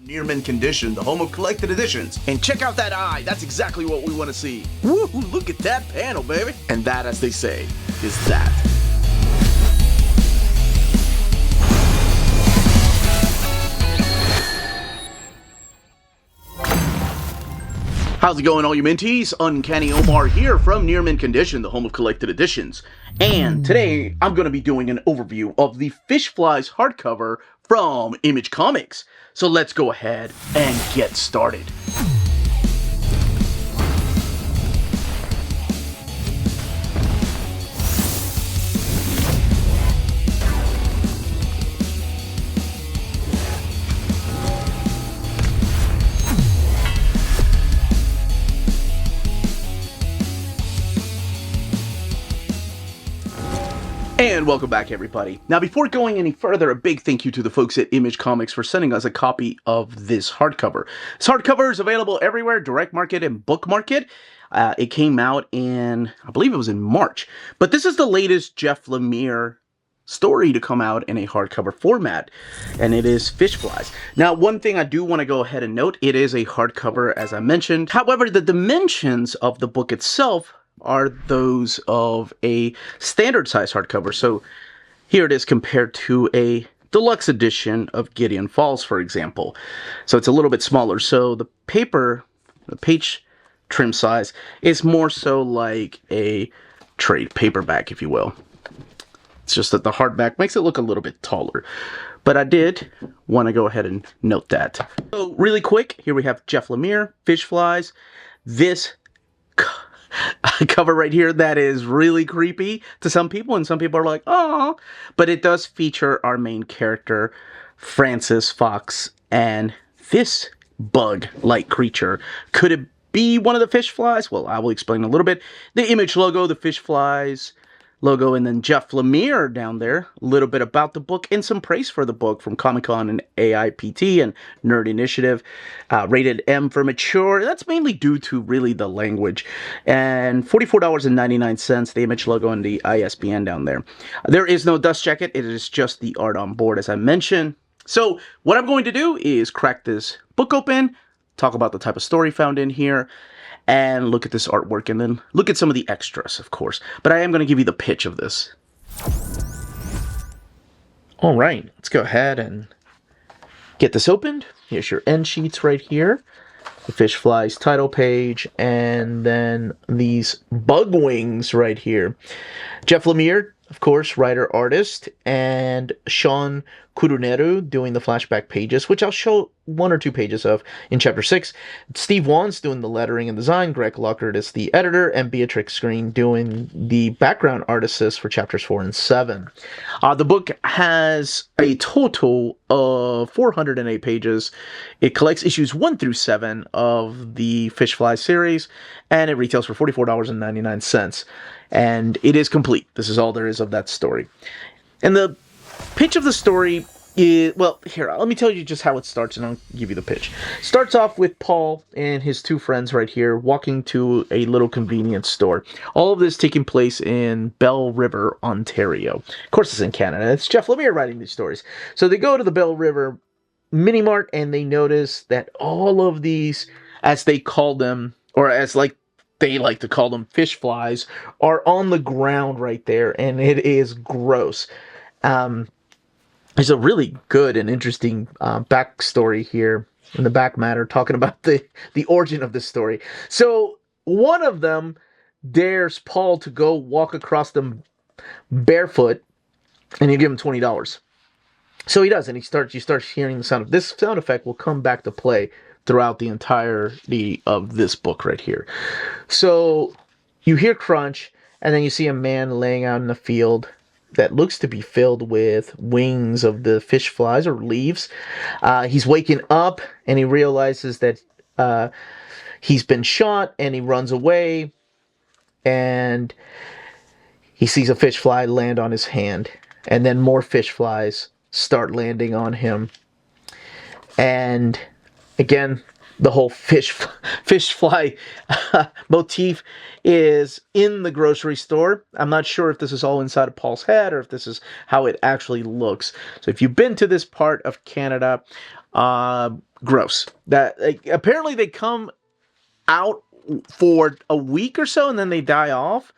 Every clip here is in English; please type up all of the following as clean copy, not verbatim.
Near mint condition, the home of collected editions. And check out that eye, that's exactly what we want to see. Woo, look at that panel, baby. And that, as they say, is that. How's it going, all you minties? Uncanny Omar here from Near Mint Condition, the home of collected editions. And today, I'm going to be doing an overview of the Fishflies hardcover from Image Comics. So let's go ahead and get started. And welcome back, everybody. Now, before going any further, a big thank you to the folks at Image Comics for sending us a copy of this hardcover. This hardcover is available everywhere, direct market and book market. It came out in, I believe it was in March. But this is the latest Jeff Lemire story to come out in a hardcover format, and it is Fishflies. Now, one thing I do want to go ahead and note, it is a hardcover, as I mentioned. However, the dimensions of the book itself are those of a standard size hardcover. So here it is compared to a deluxe edition of Gideon Falls, for example. So it's a little bit smaller. So the paper, the page trim size is more so like a trade paperback, if you will. It's just that the hardback makes it look a little bit taller. But I did want to go ahead and note that. So really quick, here we have Jeff Lemire, Fishflies. This cover right here that is really creepy to some people, and some people are like, oh, but it does feature our main character, Francis Fox, and this bug-like creature. Could it be one of the Fishflies? Well, I will explain a little bit. The Image logo, the Fishflies logo, and then Jeff Lemire down there. A little bit about the book and some praise for the book from Comic-Con and AIPT and Nerd Initiative. Rated M for mature. That's mainly due to really the language. And $44.99, the Image logo and the ISBN down there. There is no dust jacket. It is just the art on board, as I mentioned. So what I'm going to do is crack this book open, talk about the type of story found in here, and look at this artwork, and then look at some of the extras, of course. But I am going to give you the pitch of this. All right, let's go ahead and get this opened. Here's your end sheets right here. The Fishflies title page, and then these bug wings right here. Jeff Lemire, of course, writer-artist, and Sean Kuruneru doing the flashback pages, which I'll show one or two pages of in Chapter 6. Steve Wan's doing the lettering and design, Greg Lockhart is the editor, and Beatrix Green doing the background art assist for Chapters 4 and 7. The book has a total of 408 pages. It collects issues 1 through 7 of the Fishfly series, and it retails for $44.99. And it is complete. This is all there is of that story. And the pitch of the story is, well, here, let me tell you just how it starts, and I'll give you the pitch. Starts off with Paul and his two friends right here walking to a little convenience store. All of this taking place in Belle River, Ontario. Of course, it's in Canada. It's Jeff Lemire writing these stories. So they go to the Belle River Mini Mart, and they notice that all of these, as they call them, or as they like to call them, Fishflies, are on the ground right there, and it is gross. There's a really good and interesting backstory here in the back matter, talking about the origin of this story. So one of them dares Paul to go walk across them barefoot, and you give him $20. So he does, and you start hearing the sound. This sound effect will come back to play throughout the entirety of this book right here. So you hear crunch, and then you see a man laying out in the field that looks to be filled with wings of the fish flies or leaves. He's waking up, and he realizes that he's been shot, and he runs away, and he sees a fish fly land on his hand, and then more fish flies start landing on him. And again, the whole fish fly motif is in the grocery store. I'm not sure if this is all inside of Paul's head or if this is how it actually looks. So if you've been to this part of Canada, Gross. That apparently they come out for a week or so and then they die off.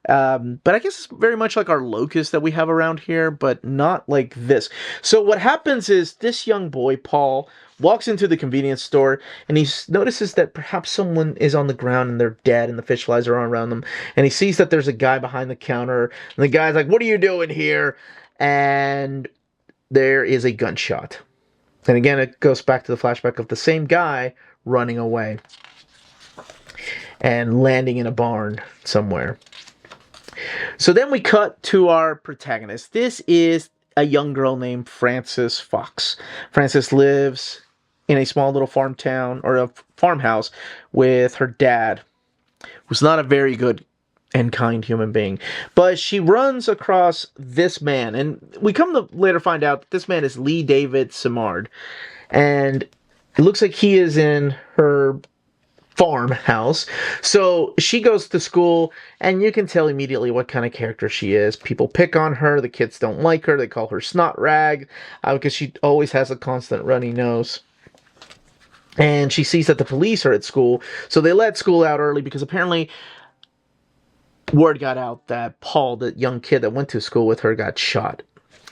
But I guess it's very much like our locust that we have around here, but not like this. So what happens is this young boy, Paul, walks into the convenience store and he notices that perhaps someone is on the ground and they're dead and the fish flies are around them. And he sees that there's a guy behind the counter and the guy's like, "What are you doing here?" And there is a gunshot. And again, it goes back to the flashback of the same guy running away and landing in a barn somewhere. So then we cut to our protagonist. This is a young girl named Frances Fox. Frances lives in a small little farm town, or a farmhouse, with her dad, who's not a very good and kind human being. But she runs across this man, and we come to later find out that this man is Lee David Simard. And it looks like he is in her farmhouse. So she goes to school, and you can tell immediately what kind of character she is. People pick on her. The kids don't like her. They call her Snot Rag because she always has a constant runny nose. And she sees that the police are at school, so they let school out early because apparently word got out that Paul, the young kid that went to school with her, got shot.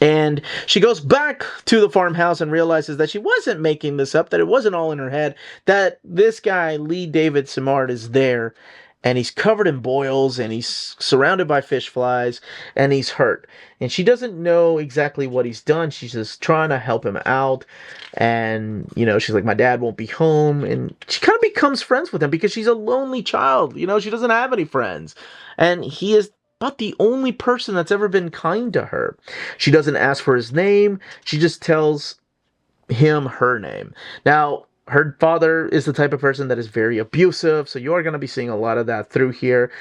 And she goes back to the farmhouse and realizes that she wasn't making this up, that it wasn't all in her head, that this guy, Lee David Simard, is there, and he's covered in boils, and he's surrounded by fish flies, and he's hurt. And she doesn't know exactly what he's done. She's just trying to help him out. And, you know, she's like, "My dad won't be home." And she kind of becomes friends with him because she's a lonely child. You know, she doesn't have any friends. And he is about the only person that's ever been kind to her. She doesn't ask for his name. She just tells him her name. Now, her father is the type of person that is very abusive, so you are going to be seeing a lot of that through here.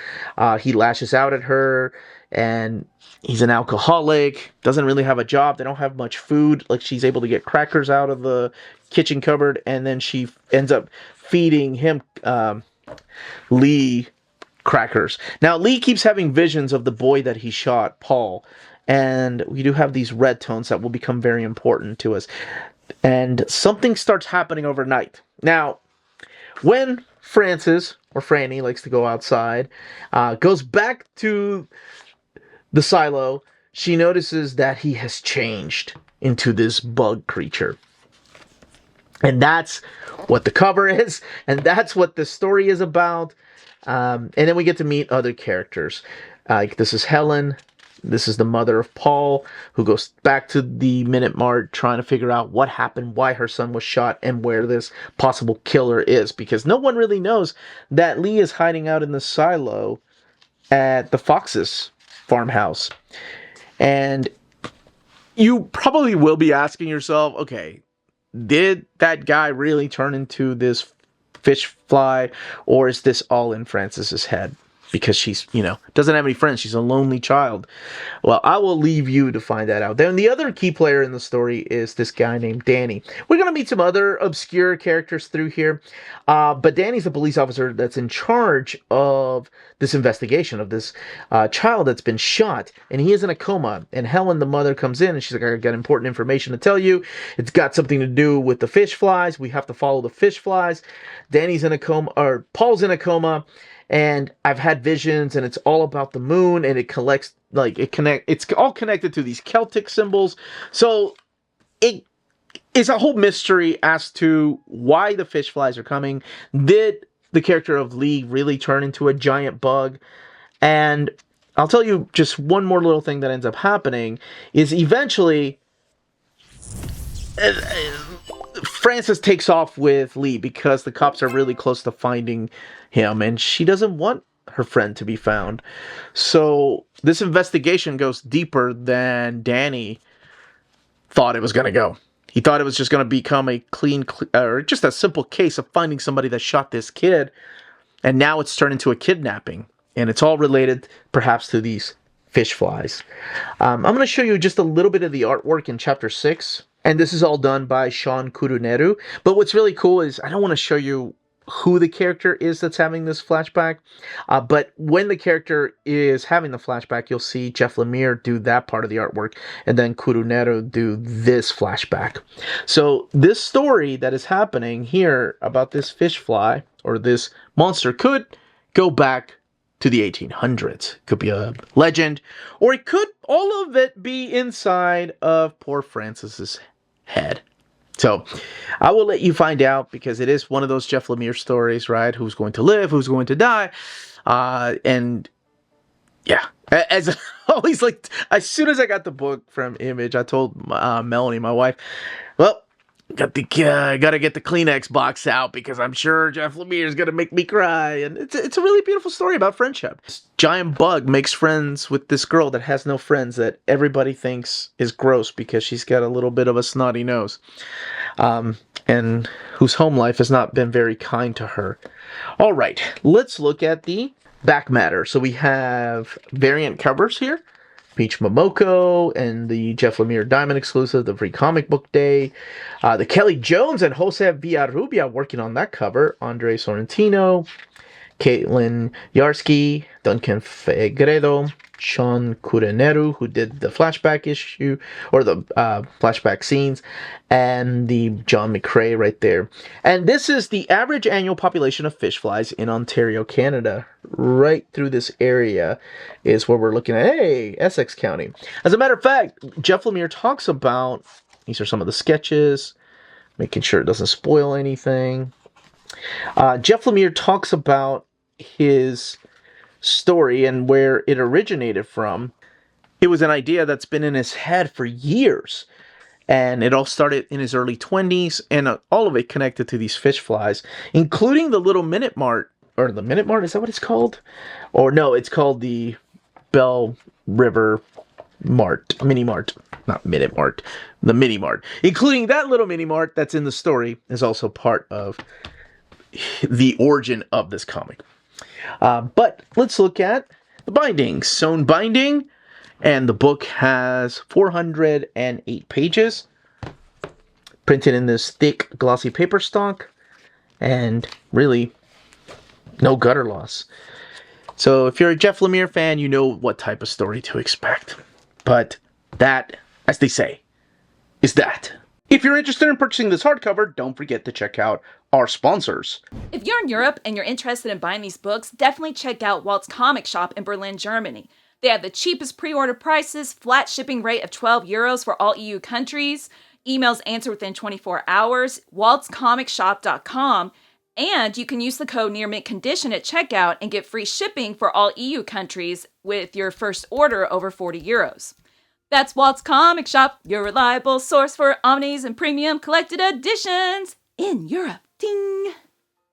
He lashes out at her, and he's an alcoholic, doesn't really have a job. They don't have much food. Like, she's able to get crackers out of the kitchen cupboard, and then she ends up feeding him, Lee, crackers. Now, Lee keeps having visions of the boy that he shot, Paul, and we do have these red tones that will become very important to us. And something starts happening overnight. Now, when Frances, or Franny, likes to go outside, goes back to the silo, she notices that he has changed into this bug creature. And that's what the cover is, and that's what the story is about. And then we get to meet other characters. This is Helen. This is the mother of Paul, who goes back to the Minute Mart trying to figure out what happened, why her son was shot, and where this possible killer is. Because no one really knows that Lee is hiding out in the silo at the Fox's farmhouse. And you probably will be asking yourself, okay, did that guy really turn into this fish fly, or is this all in Frances's head? Because she's, doesn't have any friends. She's a lonely child. Well, I will leave you to find that out. Then the other key player in the story is this guy named Danny. We're going to meet some other obscure characters through here. But Danny's the police officer that's in charge of this investigation of this child that's been shot. And he is in a coma. And Helen, the mother, comes in and she's like, "I got important information to tell you. It's got something to do with the fish flies. We have to follow the fish flies. Danny's in a coma, or Paul's in a coma. And I've had visions, and it's all about the moon, and it's all connected to these Celtic symbols. So it is a whole mystery as to why the fish flies are coming. Did the character of Lee really turn into a giant bug? And I'll tell you just one more little thing that ends up happening is eventually Frances takes off with Lee because the cops are really close to finding him, and she doesn't want her friend to be found. So this investigation goes deeper than Danny thought it was going to go. He thought it was just going to become a or just a simple case of finding somebody that shot this kid, and now it's turned into a kidnapping, and it's all related perhaps to these fish flies. I'm going to show you just a little bit of the artwork in chapter 6. And this is all done by Sean Kuruneru. But what's really cool is I don't want to show you who the character is that's having this flashback. But when the character is having the flashback, you'll see Jeff Lemire do that part of the artwork, and then Curunero do this flashback. So this story that is happening here about this fish fly, or this monster, could go back to the 1800s. Could be a legend, or it could all of it be inside of poor Francis's head. So I will let you find out, because it is one of those Jeff Lemire stories, right? Who's going to live, who's going to die, and yeah, as always, like, as soon as I got the book from Image, I told Melanie, my wife, well, gotta get the Kleenex box out, because I'm sure Jeff Lemire is gonna make me cry. And it's a really beautiful story about friendship. This giant bug makes friends with this girl that has no friends, that everybody thinks is gross because she's got a little bit of a snotty nose, and whose home life has not been very kind to her. All right, let's look at the back matter. So we have variant covers here. Peach Momoko and the Jeff Lemire Diamond exclusive, the Free Comic Book Day. The Kelly Jones and Jose Villarrubia working on that cover. Andre Sorrentino, Caitlin Yarsky, Duncan Fegredo, Sean Cureneru, who did the flashback issue, or the flashback scenes, and the John McCrae right there. And this is the average annual population of fish flies in Ontario, Canada. Right through this area is where we're looking at, hey, Essex County. As a matter of fact, Jeff Lemire talks about, these are some of the sketches, making sure it doesn't spoil anything. Jeff Lemire talks about his story and where it originated from. It was an idea that's been in his head for years, and it all started in his early 20s, and all of it connected to these fish flies, including the little Minute Mart, or the Minute Mart, is that what it's called? Or no, it's called the Bell River Mart, Mini Mart, not Minute Mart, the Mini Mart. Including that little Mini Mart that's in the story is also part of the origin of this comic. But let's look at the bindings. Sewn binding, and the book has 408 pages, printed in this thick, glossy paper stock, and really no gutter loss. So if you're a Jeff Lemire fan, you know what type of story to expect. But that, as they say, is that. If you're interested in purchasing this hardcover, don't forget to check out our sponsors. If you're in Europe and you're interested in buying these books, definitely check out Walt's Comic Shop in Berlin, Germany. They have the cheapest pre-order prices, flat shipping rate of €12 for all EU countries, emails answered within 24 hours, waltscomicshop.com, and you can use the code nearmintcondition at checkout and get free shipping for all EU countries with your first order over €40. That's Walt's Comic Shop, your reliable source for omnis and premium collected editions in Europe. Ding!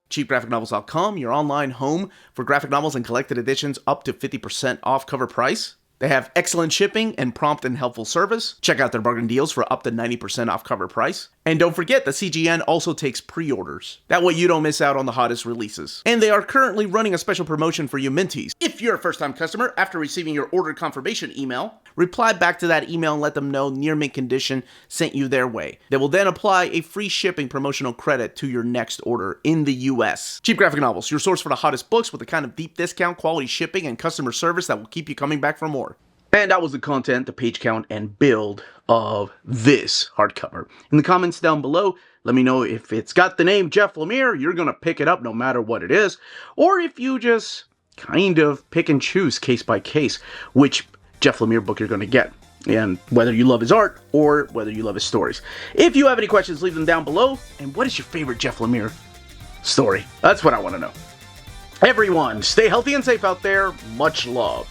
CheapGraphicNovels.com, your online home for graphic novels and collected editions up to 50% off cover price. They have excellent shipping and prompt and helpful service. Check out their bargain deals for up to 90% off cover price. And don't forget, the CGN also takes pre-orders. That way you don't miss out on the hottest releases. And they are currently running a special promotion for you Minties. If you're a first-time customer, after receiving your order confirmation email, reply back to that email and let them know Near Mint Condition sent you their way. They will then apply a free shipping promotional credit to your next order in the US. Cheap Graphic Novels, your source for the hottest books with the kind of deep discount, quality shipping, and customer service that will keep you coming back for more. And that was the content, the page count, and build of this hardcover. In the comments down below, let me know if it's got the name Jeff Lemire, you're going to pick it up no matter what it is, or if you just kind of pick and choose case by case which Jeff Lemire book you're going to get, and whether you love his art or whether you love his stories. If you have any questions, leave them down below. And what is your favorite Jeff Lemire story? That's what I want to know. Everyone, stay healthy and safe out there. Much love.